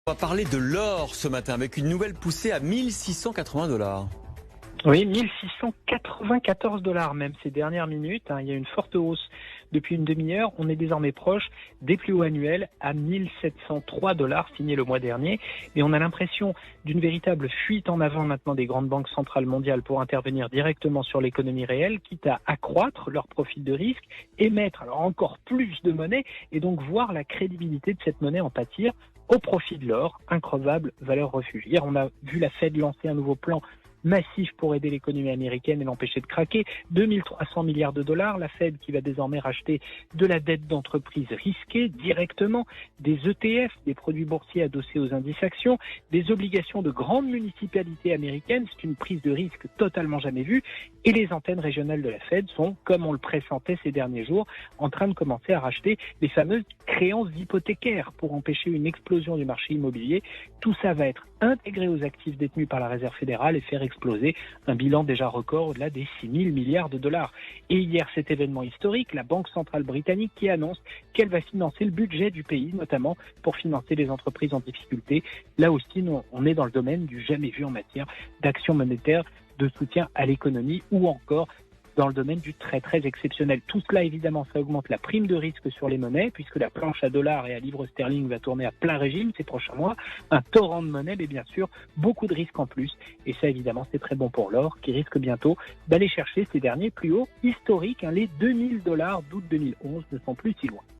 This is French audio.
On va parler de l'or ce matin avec une nouvelle poussée à 1680 $. Oui, 1694 $ même ces dernières minutes. Il y a une forte hausse depuis une demi-heure. On est désormais proche des plus hauts annuels à 1703 $ signés le mois dernier. Mais on a l'impression d'une véritable fuite en avant maintenant des grandes banques centrales mondiales pour intervenir directement sur l'économie réelle, quitte à accroître leur profil de risque, émettre alors encore plus de monnaie et donc voir la crédibilité de cette monnaie en pâtir au profit de l'or, increvable valeur refuge. Hier, on a vu la Fed lancer un nouveau plan massif pour aider l'économie américaine et l'empêcher de craquer. 2300 milliards $, la Fed qui va désormais racheter de la dette d'entreprises risquées directement, des ETF, des produits boursiers adossés aux indices actions, des obligations de grandes municipalités américaines, c'est une prise de risque totalement jamais vue, et les antennes régionales de la Fed sont, comme on le pressentait ces derniers jours, en train de commencer à racheter les fameuses créances hypothécaires pour empêcher une explosion du marché immobilier. Tout ça va être intégré aux actifs détenus par la Réserve fédérale et faire exploser un bilan déjà record au-delà des 6 000 milliards $. Et hier, cet événement historique, la Banque centrale britannique qui annonce qu'elle va financer le budget du pays, notamment pour financer les entreprises en difficulté. Là aussi, on est dans le domaine du jamais vu en matière d'action monétaire, de soutien à l'économie ou encore dans le domaine du très très exceptionnel. Tout cela, évidemment, ça augmente la prime de risque sur les monnaies, puisque la planche à dollars et à livre sterling va tourner à plein régime ces prochains mois. Un torrent de monnaie, mais bien sûr, beaucoup de risques en plus. Et ça, évidemment, c'est très bon pour l'or, qui risque bientôt d'aller chercher ses derniers plus hauts historiques. Les 2000 $ d'août 2011 ne sont plus si loin.